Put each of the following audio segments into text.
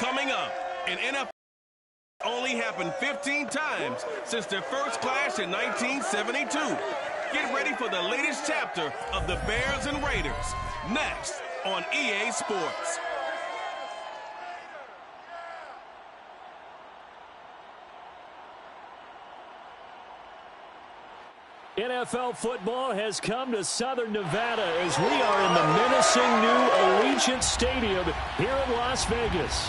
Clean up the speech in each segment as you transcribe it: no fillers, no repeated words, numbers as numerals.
Coming up, an NFL only happened 15 times since their first clash in 1972. Get ready for the latest chapter of the Bears and Raiders, next on EA Sports. NFL football has come to Southern Nevada as we are in the menacing new Allegiant Stadium here in Las Vegas.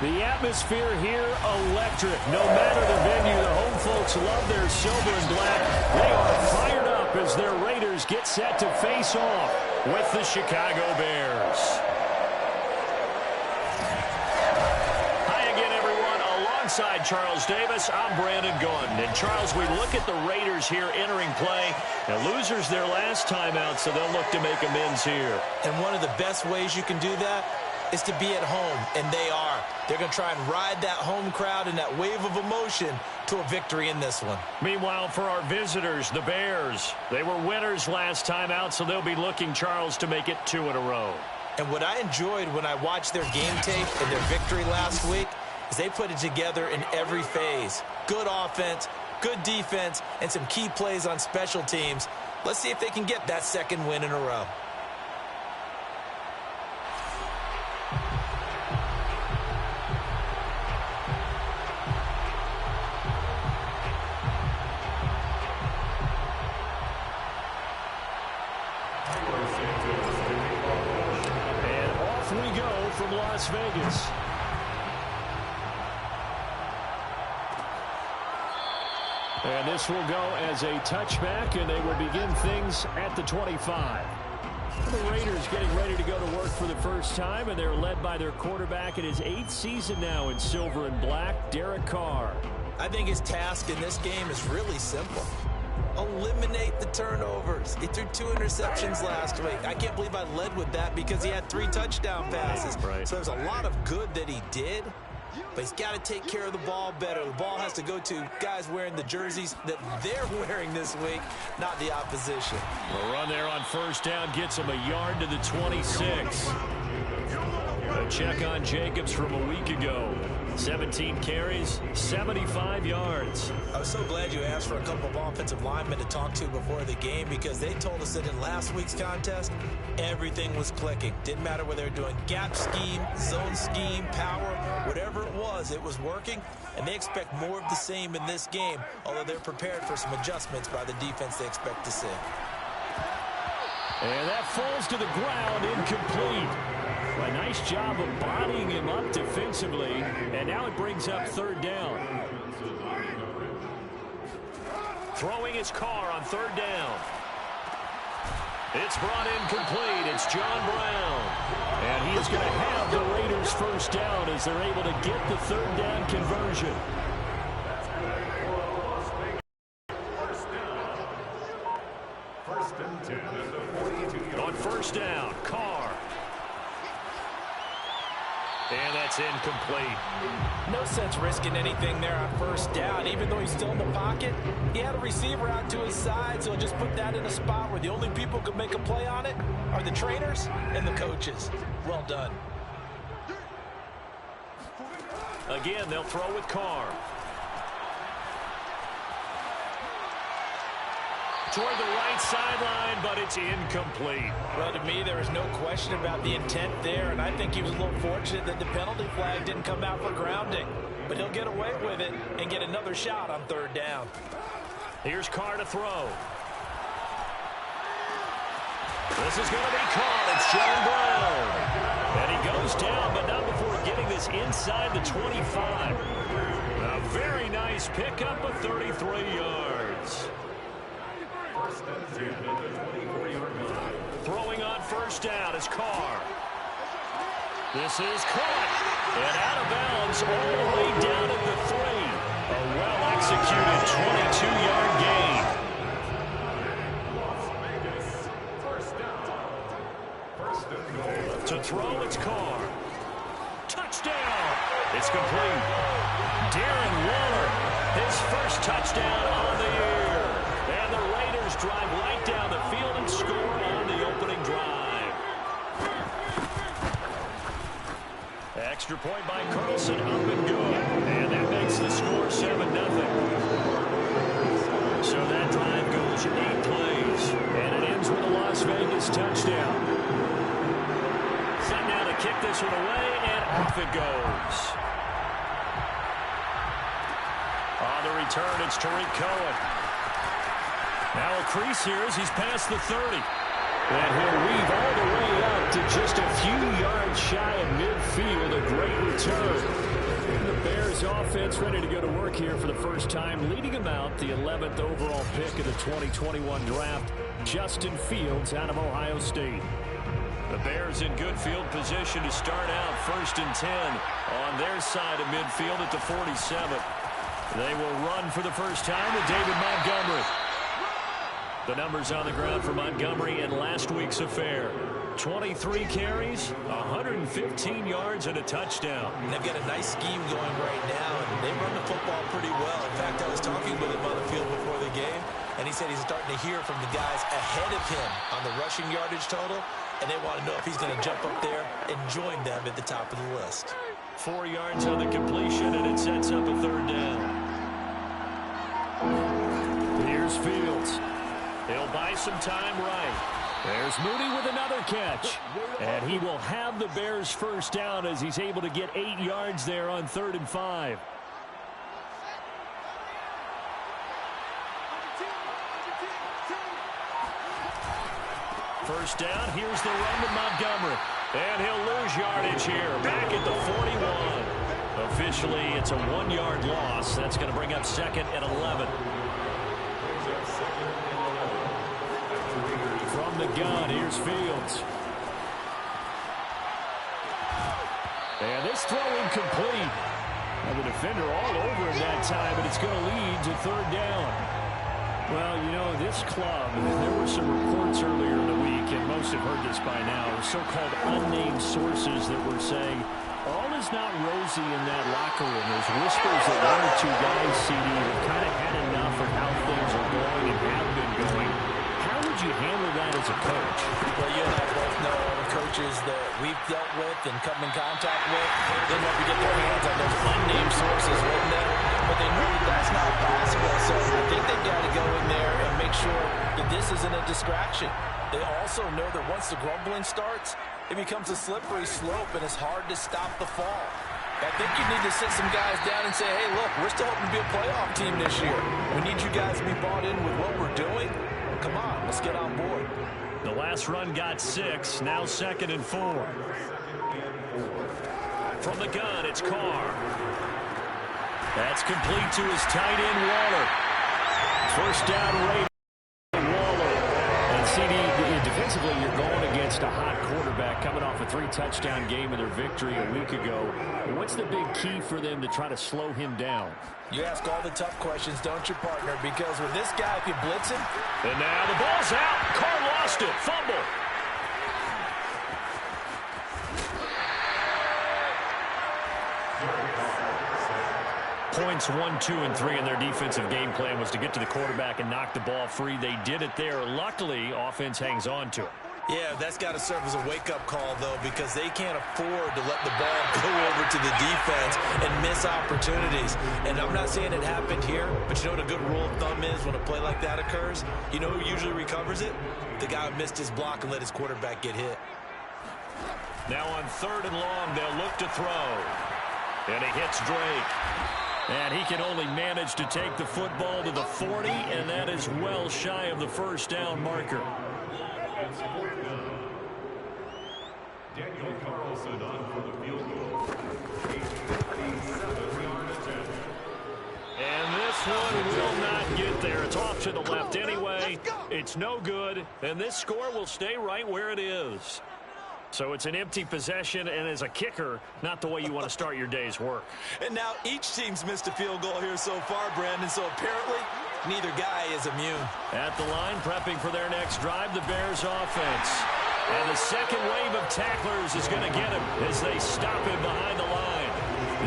The atmosphere here electric. No matter the venue, the home folks love their silver and black. They are fired up as their Raiders get set to face off with the Chicago Bears. Alongside Charles Davis, I'm Brandon Gunn. And Charles, we look at the Raiders here entering play. Now, losers their last time out, so they'll look to make amends here. And one of the best ways you can do that is to be at home, and they are. They're going to try and ride that home crowd and that wave of emotion to a victory in this one. Meanwhile, for our visitors, the Bears, they were winners last time out, so they'll be looking, Charles, to make it 2 in a row. And what I enjoyed when I watched their game tape and their victory last week is they put it together in every phase. Good offense, good defense, and some key plays on special teams. Let's see if they can get that second win in a row. And off we go from Las Vegas. And this will go as a touchback, and they will begin things at the 25. The Raiders getting ready to go to work for the first time, and they're led by their quarterback in his 8th season now in silver and black, Derek Carr. I think his task in this game is really simple. Eliminate the turnovers. He threw 2 interceptions last week. I can't believe I led with that because he had 3 touchdown passes. Right. So there's a lot of good that he did. But he's got to take care of the ball better. The ball has to go to guys wearing the jerseys that they're wearing this week, not the opposition. The run there on first down gets him a yard to the 26. A check on Jacobs from a week ago. 17 carries, 75 yards. I was so glad you asked for a couple of offensive linemen to talk to before the game because they told us that in last week's contest, everything was clicking. Didn't matter whether they were doing gap scheme, zone scheme, power, whatever it was working, and they expect more of the same in this game, although they're prepared for some adjustments by the defense they expect to see. And that falls to the ground, incomplete. A nice job of bodying him up defensively, and now it brings up third down. Throwing his Carr on third down. It's brought in complete. It's John Brown. And he is going to have the Raiders first down as they're able to get the third down conversion. On first down, Carr. And that's incomplete. No sense risking anything there on first down. Even though he's still in the pocket, he had a receiver out to his side, so he'll just put that in a spot where the only people who can make a play on it are the trainers and the coaches. Well done. Again, they'll throw with Carr. Toward the right sideline, but it's incomplete. Well, to me, there is no question about the intent there, and I think he was a little fortunate that the penalty flag didn't come out for grounding. But he'll get away with it and get another shot on third down. Here's Carr to throw. This is going to be caught. It's John Brown. And he goes down, but not before getting this inside the 25. A very nice pickup of 33 yards. Throwing on first down is Carr. This is caught. And out of bounds all the way down at the 3. A well-executed 22-yard gain. To throw, it's Carr. Touchdown. It's complete. Darren Waller, his first touchdown on the year. And the Raiders drive right down the field and score on the opening drive. extra point by Carlson, up and good. And that makes the score 7-0. So that drive goes 8 plays. And it ends with a Las Vegas touchdown. Set now to kick this one away, and off it goes. On the return, it's Tariq Cohen. Now a crease here as he's past the 30. And he'll weave all the way up to just a few yards shy of midfield. A great return. And the Bears offense ready to go to work here for the first time, leading them out the 11th overall pick of the 2021 draft, Justin Fields out of Ohio State. The Bears in good field position to start out 1st and 10 on their side of midfield at the 47. They will run for the first time with David Montgomery. The numbers on the ground for Montgomery in last week's affair. 23 carries, 115 yards, and a touchdown. And they've got a nice scheme going right now, and they run the football pretty well. In fact, I was talking with him on the field before the game, and he said he's starting to hear from the guys ahead of him on the rushing yardage total, and they want to know if he's going to jump up there and join them at the top of the list. 4 yards on the completion, and it sets up a 3rd down. Here's Fields. He'll buy some time right. There's Mooney with another catch. And he will have the Bears first down as he's able to get 8 yards there on 3rd and 5. First down, here's the run to Montgomery. And he'll lose yardage here, back at the 41. Officially, it's a 1-yard loss. That's going to bring up 2nd and 11. From the gun, here's Fields. And this throw incomplete. And the defender all over him that time, but it's going to lead to 3rd down. Well, you know, this club, there were some reports earlier in the week, and most have heard this by now, so-called unnamed sources that were saying, all is not rosy in that locker room. There's whispers that 1 or 2 guys, CD, have kind of had enough of how things are going and have been going. How would you handle that as a coach? Well, you and I both know all the coaches that we've dealt with and come in contact with. They never get their hands on those unnamed sources, wouldn't they? But they know that that's not possible. So I think they've got to go in there and make sure that this isn't a distraction. They also know that once the grumbling starts, it becomes a slippery slope, and it's hard to stop the fall. I think you need to sit some guys down and say, hey, look, we're still hoping to be a playoff team this year. We need you guys to be bought in with what we're doing. Come on, let's get on board. The last run got 6, now 2nd and 4. From the gun, it's Carr. That's complete to his tight end, Waller. First down, Ray Waller. And CD, defensively, you're going against a hot quarterback coming off a 3-touchdown game in their victory a week ago. What's the big key for them to try to slow him down? You ask all the tough questions, don't you, partner? Because with this guy, if you blitz him... And now the ball's out. Carr lost it. Fumble. Points 1, 2, and 3 in their defensive game plan was to get to the quarterback and knock the ball free. They did it there. Luckily, offense hangs on to it. Yeah, that's got to serve as a wake-up call, though, because they can't afford to let the ball go over to the defense and miss opportunities. And I'm not saying it happened here, but you know what a good rule of thumb is when a play like that occurs? You know who usually recovers it? The guy who missed his block and let his quarterback get hit. Now on 3rd and long, they'll look to throw. And he hits Drake. And he can only manage to take the football to the 40, and that is well shy of the first down marker. Daniel Carlson on for the field goal. And this one will not get there. It's off to the left anyway. It's no good, and this score will stay right where it is. So it's an empty possession, and as a kicker, not the way you want to start your day's work. And now each team's missed a field goal here so far, Brandon, so apparently neither guy is immune. At the line, prepping for their next drive, the Bears offense. And the second wave of tacklers is going to get him as they stop him behind the line.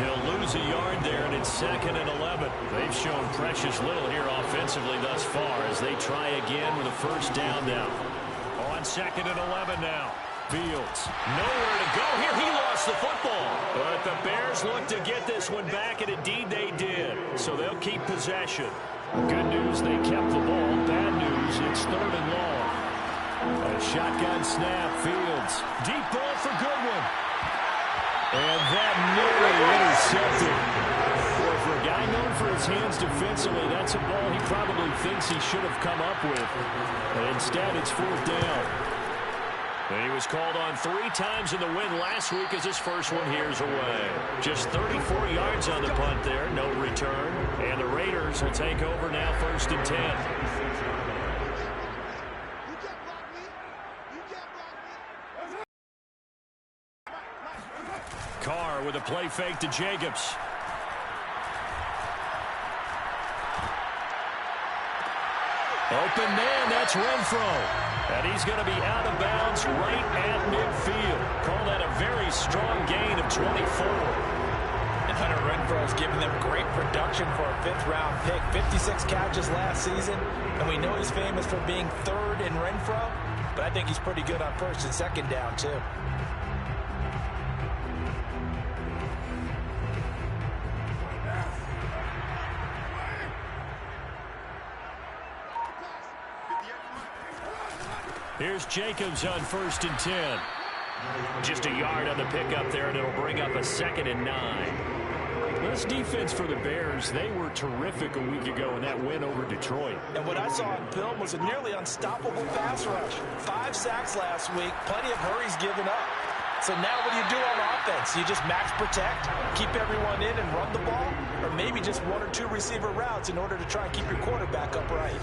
He'll lose a yard there, and it's 2nd and 11. They've shown precious little here offensively thus far as they try again with a first down now. On 2nd and 11 now. Fields, nowhere to go here. He lost the football. But the Bears look to get this one back, and indeed they did. So they'll keep possession. Good news, they kept the ball. Bad news, it's 3rd and long. A shotgun snap, Fields. Deep ball for Goodwin. And that nearly intercepted. Boy, for a guy known for his hands defensively, that's a ball he probably thinks he should have come up with. And instead, it's 4th down. And he was called on 3 times in the win last week as his first one here's away. Just 34 yards on the punt there, no return. And the Raiders will take over now 1st and 10. Carr with a play fake to Jacobs. Open man, that's Renfro. And he's going to be out of bounds right at midfield. Call that a very strong gain of 24. And Hunter Renfro's giving them great production for a 5th-round pick. 56 catches last season. And we know he's famous for being 3rd in Renfro. But I think he's pretty good on 1st and 2nd down, too. Here's Jacobs on 1st and 10. Just a yard on the pickup there, and it'll bring up a 2nd and 9. This defense for the Bears, they were terrific a week ago in that win over Detroit. And what I saw on film was a nearly unstoppable pass rush. 5 sacks last week, plenty of hurries given up. So now what do you do on offense? You just max protect, keep everyone in and run the ball, or maybe just 1 or 2 receiver routes in order to try and keep your quarterback upright.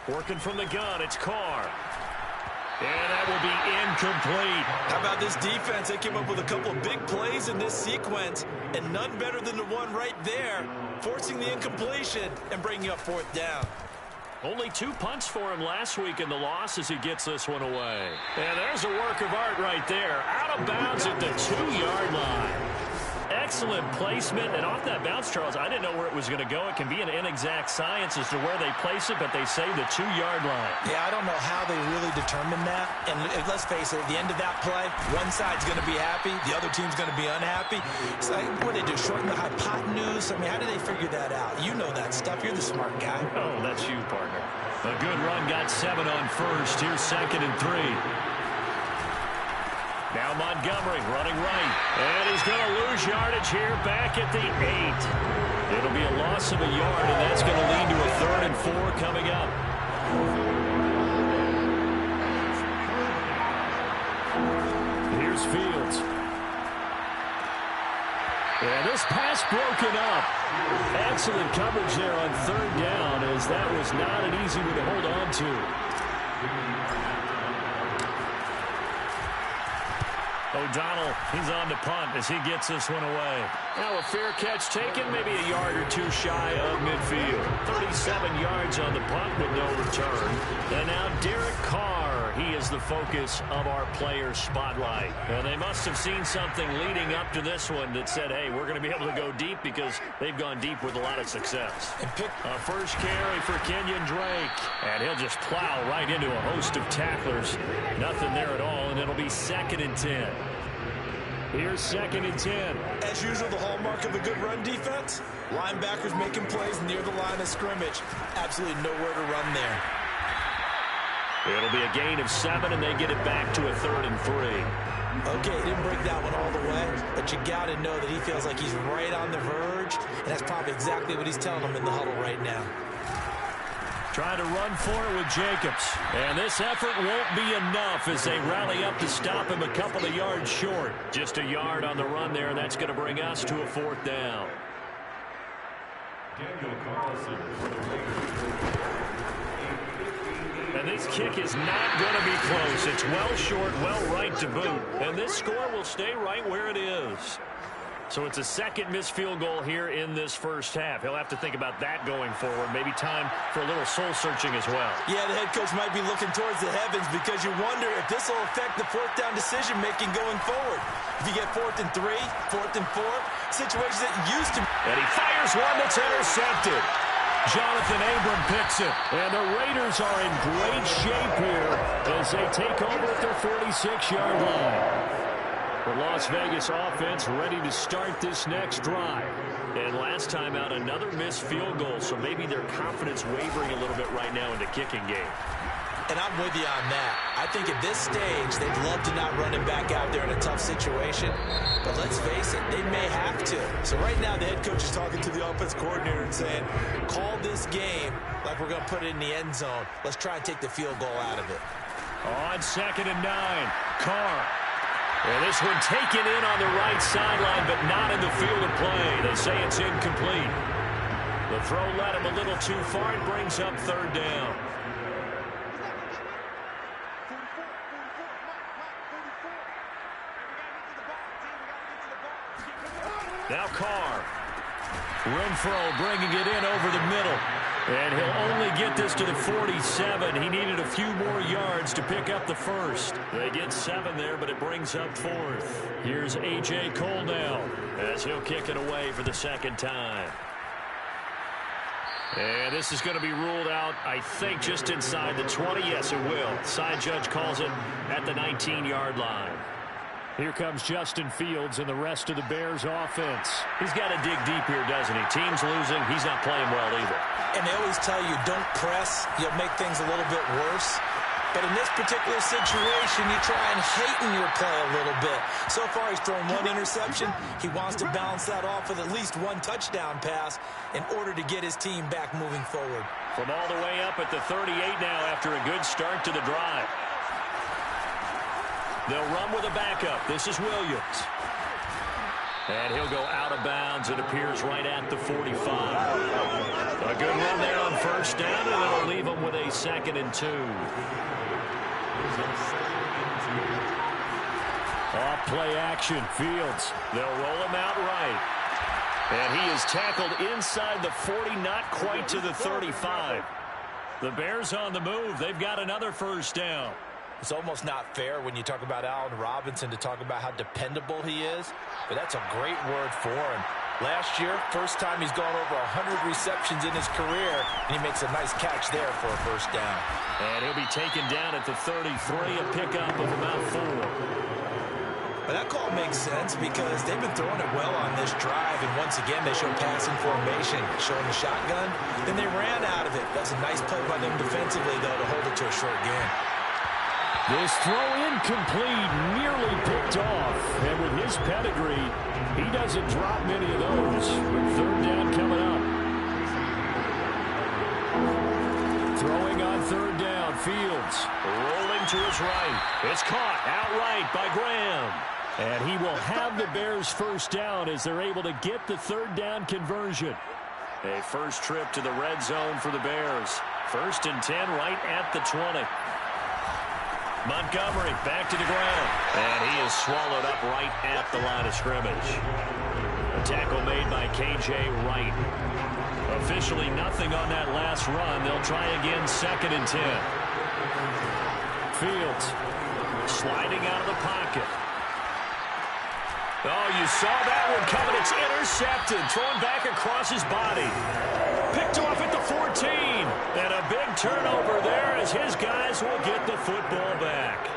Working from the gun, it's Carr. And that will be incomplete. How about this defense? They came up with a couple of big plays in this sequence, and none better than the one right there, forcing the incompletion and bringing up 4th down. Only 2 punts for him last week in the loss as he gets this one away. And there's a work of art right there. Out of bounds at the 2-yard line. Excellent placement, and off that bounce, Charles, I didn't know where it was going to go. It can be an inexact science as to where they place it, but they say the 2-yard line. Yeah, I don't know how they really determine that. And let's face it, at the end of that play, one side's going to be happy, the other team's going to be unhappy. So what do they do, shorten the hypotenuse? I mean, how do they figure that out? You know that stuff. You're the smart guy. Oh, that's you, partner. A good run, got 7 on 1st. Here's 2nd and 3. Now Montgomery running right. And he's going to lose yardage here back at the 8. It'll be a loss of a yard, and that's going to lead to a 3rd and 4 coming up. Here's Fields. And this pass broken up. Excellent coverage there on 3rd down, as that was not an easy one to hold on to. O'Donnell, he's on to punt as he gets this one away. Now a fair catch taken, maybe a yard or 2 shy of midfield. 37 yards on the punt with no return. And now Derek Carr, he is the focus of our player spotlight. And they must have seen something leading up to this one that said, hey, we're going to be able to go deep because they've gone deep with a lot of success. A first carry for Kenyon Drake. And he'll just plow right into a host of tacklers. Nothing there at all, and it'll be 2nd and 10. Here's 2nd and 10. As usual, the hallmark of a good run defense, linebackers making plays near the line of scrimmage. Absolutely nowhere to run there. It'll be a gain of 7, and they get it back to a 3rd and 3. Okay, he didn't break that one all the way, but you got to know that he feels like he's right on the verge, and that's probably exactly what he's telling them in the huddle right now. Trying to run for it with Jacobs. And this effort won't be enough as they rally up to stop him a couple of yards short. Just a yard on the run there, and that's going to bring us to a 4th down. And this kick is not going to be close. It's well short, well right to boot. And this score will stay right where it is. So it's a 2nd missed field goal here in this first half. He'll have to think about that going forward. Maybe time for a little soul-searching as well. Yeah, the head coach might be looking towards the heavens because you wonder if this will affect the 4th down decision-making going forward. If you get 4th and 3, 4th and 4, situations that used to... And he fires one that's intercepted. Jonathan Abram picks it. And the Raiders are in great shape here as they take over at their 46-yard line. The Las Vegas offense ready to start this next drive. And last time out, another missed field goal, so maybe their confidence wavering a little bit right now in the kicking game. And I'm with you on that. I think at this stage, they'd love to not run him back out there in a tough situation. But let's face it, they may have to. So right now, the head coach is talking to the offense coordinator and saying, call this game like we're going to put it in the end zone. Let's try and take the field goal out of it. On 2nd and 9, Carr. And this one taken in on the right sideline, but not in the field of play. They say it's incomplete. The throw led him a little too far. It brings up 3rd down. Now Carr. Renfro bringing it in over the middle. And he'll only get this to the 47. He needed a few more yards to pick up the first. They get 7 there, but it brings up 4th. Here's A.J. Cole now as he'll kick it away for the 2nd time. And this is going to be ruled out, I think, just inside the 20. Yes, it will. Side judge calls it at the 19-yard line. Here comes Justin Fields and the rest of the Bears offense. He's got to dig deep here, doesn't he? Team's losing. He's not playing well either. And they always tell you, don't press. You'll make things a little bit worse. But in this particular situation, you try and hasten your play a little bit. So far, he's thrown 1 interception. He wants to balance that off with at least 1 touchdown pass in order to get his team back moving forward. From all the way up at the 38 now after a good start to the drive. They'll run with a backup. This is Williams. And he'll go out of bounds. It appears right at the 45. A good run there on 1st down, and it'll leave them with a 2nd and 2. Off play action. Fields. They'll roll him out right. And he is tackled inside the 40, not quite to the 35. The Bears on the move. They've got another 1st down. It's almost not fair when you talk about Allen Robinson to talk about how dependable he is, but that's a great word for him. Last year, first time he's gone over 100 receptions in his career, and he makes a nice catch there for a 1st down. And he'll be taken down at the 33, a pickup of about 4. But that call makes sense because they've been throwing it well on this drive, and once again, they show passing formation, showing the shotgun. Then they ran out of it. That's a nice play by them defensively, though, to hold it to a short game. This throw incomplete, nearly picked off. And with his pedigree, he doesn't drop many of those. But 3rd down coming up. Throwing on 3rd down, Fields. Rolling to his right. It's caught outright by Graham. And he will have the Bears 1st down as they're able to get the 3rd down conversion. A first trip to the red zone for the Bears. 1st and 10 right at the 20. Montgomery back to the ground. And he is swallowed up right at the line of scrimmage. A tackle made by K.J. Wright. Officially nothing on that last run. They'll try again 2nd and 10. Fields sliding out of the pocket. Oh, you saw that one coming. It's intercepted. Thrown back across his body. Picked off at the 14. And a big turnover there as his guys will get the football back.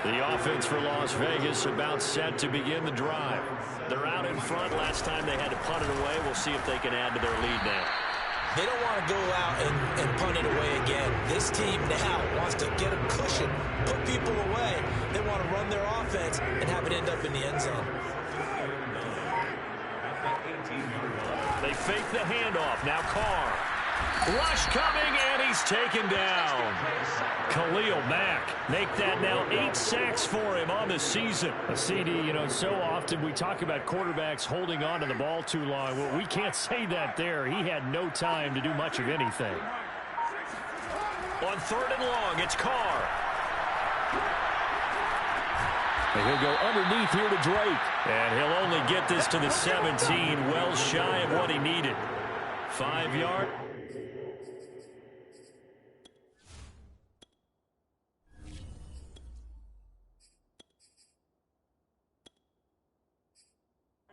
The offense for Las Vegas about set to begin the drive. They're out in front. Last time they had to punt it away. We'll see if they can add to their lead now. They don't want to go out and punt it away again. This team now wants to get a cushion, put people away. They want to run their offense and have it end up in the end zone. They fake the handoff. Now Carr. Rush coming, and he's taken down. Khalil Mack make that now 8 sacks for him on the season. A CD, you know, so often we talk about quarterbacks holding on to the ball too long. Well, we can't say that there. He had no time to do much of anything. On 3rd and long, it's Carr. And he'll go underneath here to Drake. And he'll only get this to the 17, well shy of what he needed. 5 yard.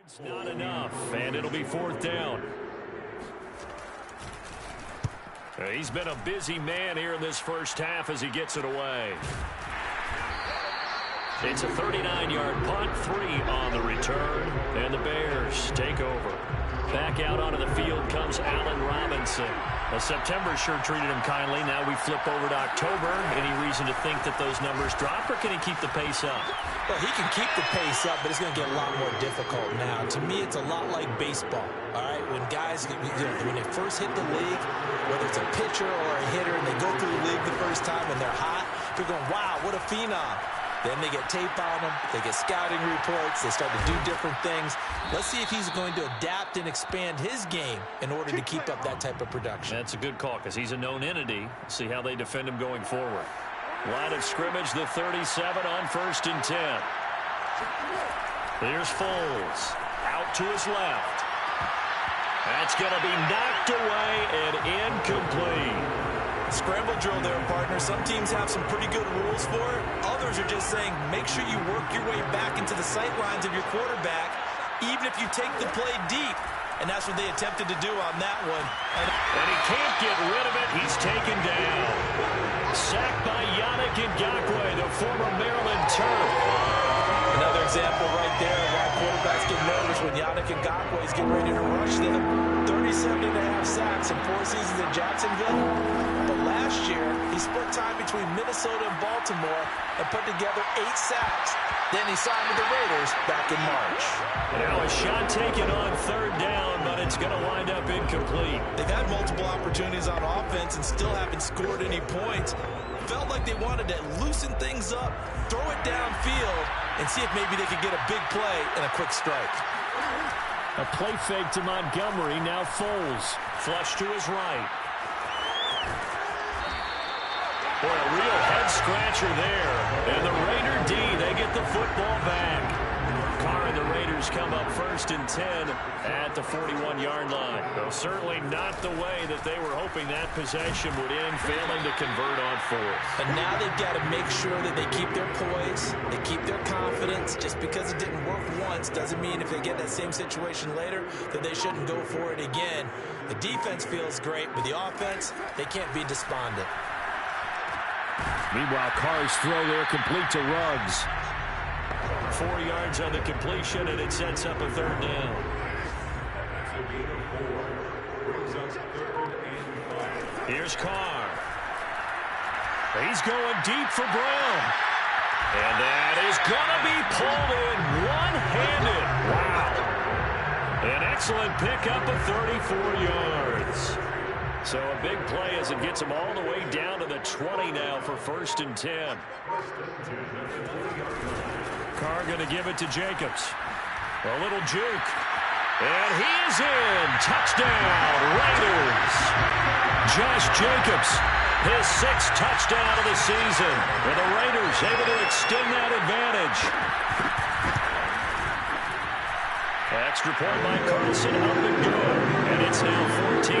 It's not enough, and it'll be 4th down. He's been a busy man here in this first half as he gets it away. It's a 39-yard punt, 3 on the return, and the Bears take over. Back out onto the field comes Allen Robinson. September sure treated him kindly. Now we flip over to October. Any reason to think that those numbers drop, or can he keep the pace up? Well, he can keep the pace up, but it's going to get a lot more difficult now. To me, it's a lot like baseball, all right? When guys, when they first hit the league, whether it's a pitcher or a hitter, and they go through the league the first time and they're hot, they're going, wow, what a phenom. Then they get tape on them, they get scouting reports, they start to do different things. Let's see if he's going to adapt and expand his game in order to keep up that type of production. That's a good call because he's a known entity. See how they defend him going forward. Line of scrimmage, the 37 on 1st and 10. Here's Foles. Out to his left. That's going to be knocked away and incomplete. Scramble drill there, partner. Some teams have some pretty good rules for it. Others are just saying make sure you work your way back into the sight lines of your quarterback, even if you take the play deep. And that's what they attempted to do on that one. And he can't get rid of it. He's taken down. Sacked by Yannick Ngakoue, the former Maryland Terp. Another example right there of why quarterbacks get nervous when Yannick Ngakoue is getting ready to rush them. 37.5 sacks in 4 seasons in Jacksonville. But last year, he split time between Minnesota and Baltimore and put together 8 sacks. Then he signed with the Raiders back in March. Now a shot taken on 3rd down, but it's going to wind up incomplete. They've had multiple opportunities on offense and still haven't scored any points. Felt like they wanted to loosen things up, throw it downfield, and see if maybe they could get a big play and a quick strike. A play fake to Montgomery. Now Foles. Flush to his right. Boy, a real head-scratcher there. And the Raider D, they get the football back. Carr and the Raiders come up 1st and 10 at the 41-yard line. Well, certainly not the way that they were hoping that possession would end, failing to convert on 4th. And now they've got to make sure that they keep their poise, they keep their confidence. Just because it didn't work once doesn't mean if they get that same situation later that they shouldn't go for it again. The defense feels great, but the offense, they can't be despondent. Meanwhile, Carr's throw there complete to Ruggs. 4 yards on the completion, and it sets up a 3rd down. Here's Carr. He's going deep for Brown. And that is going to be pulled in one-handed. Wow. An excellent pickup of 34 yards. So a big play as it gets him all the way down to the 20 now for 1st and 10. Carr going to give it to Jacobs. A little juke. And he is in. Touchdown, Raiders. Josh Jacobs, his 6th touchdown of the season. And the Raiders able to extend that advantage. Extra point by Carlson, up and good. And it's now 14-0.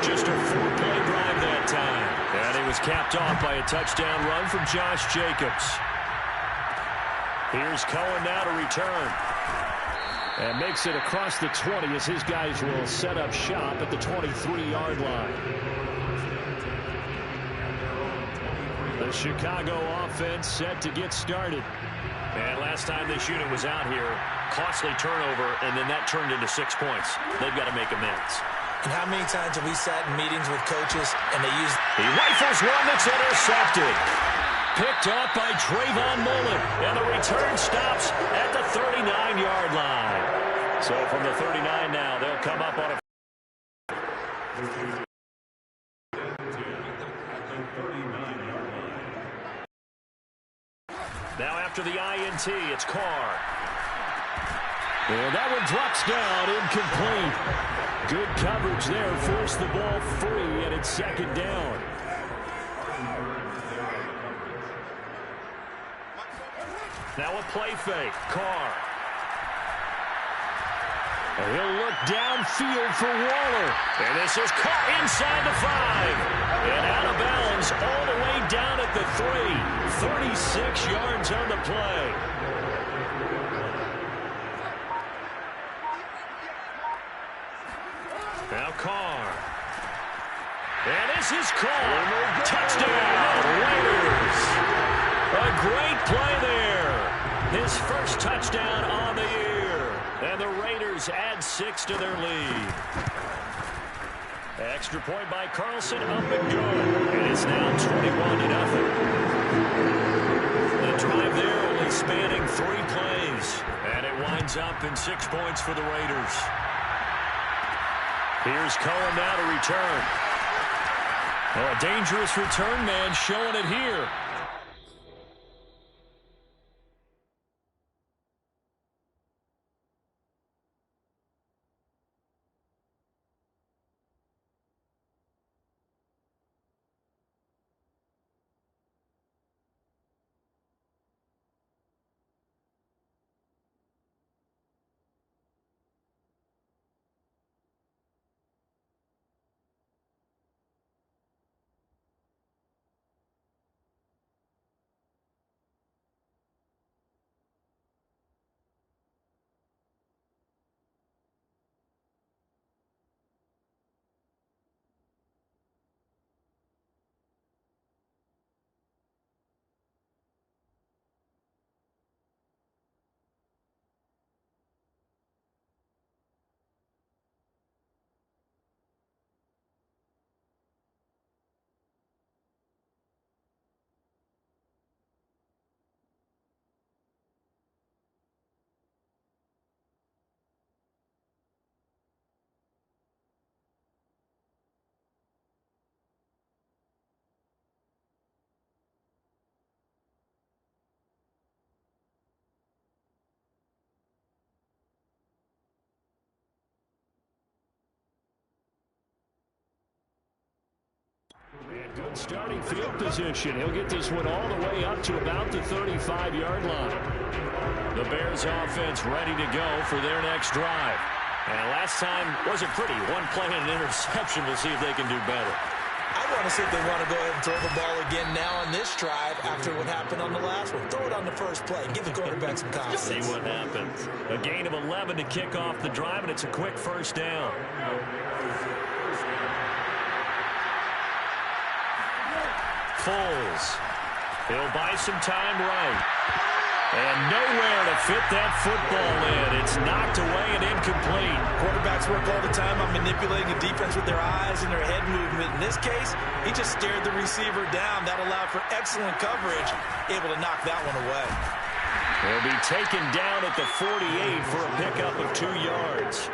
Just a 4-play drive that time. And he was capped off by a touchdown run from Josh Jacobs. Here's Cohen now to return. And makes it across the 20 as his guys will set up shop at the 23-yard line. The Chicago offense set to get started. And last time this unit was out here, costly turnover, and then that turned into 6 points. They've got to make amends. And how many times have we sat in meetings with coaches and they use... He rifles one that's intercepted. Picked up by Trayvon Mullen. And the return stops at the 39-yard line. So from the 39 now, they'll come up on a... Now after the INT, it's Carr. And that one drops down, incomplete. Good coverage there, forced the ball free, and it's 2nd down. Now a play fake, Carr. And he'll look downfield for Waller. And this is Carr inside the 5. And out of bounds all the way down at the 3. 36 yards on the play. Now Carr. And this is Carr. Touchdown, Raiders. A great play there. His first touchdown on the year. And the Raiders add 6 to their lead. Extra point by Carlson, up and good. And it's now 21-0. The drive there only spanning 3 plays. And it winds up in 6 points for the Raiders. Here's Cohen now to return. Oh, a dangerous return man showing it here. And good starting field position. He'll get this one all the way up to about the 35-yard line. The Bears offense ready to go for their next drive. And last time wasn't pretty. One play and an interception. We'll see if they can do better. I want to see if they want to go ahead and throw the ball again now on this drive after what happened on the last one. Throw it on the first play. Give the quarterback some confidence. See what happens. A gain of 11 to kick off the drive, and it's a quick first down. Foles. He'll buy some time right. And nowhere to fit that football in. It's knocked away and incomplete. Quarterbacks work all the time on manipulating the defense with their eyes and their head movement. In this case, he just stared the receiver down. That allowed for excellent coverage, able to knock that one away. He'll be taken down at the 48 for a pickup of 2 yards.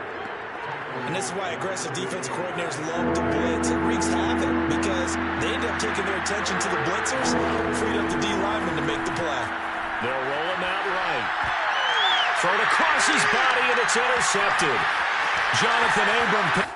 And this is why aggressive defensive coordinators love to blitz. It wreaks havoc because they end up taking their attention to the blitzers, freed up the D lineman to make the play. They'll roll him out right. Thrown across his body, and it's intercepted. Jonathan Abram.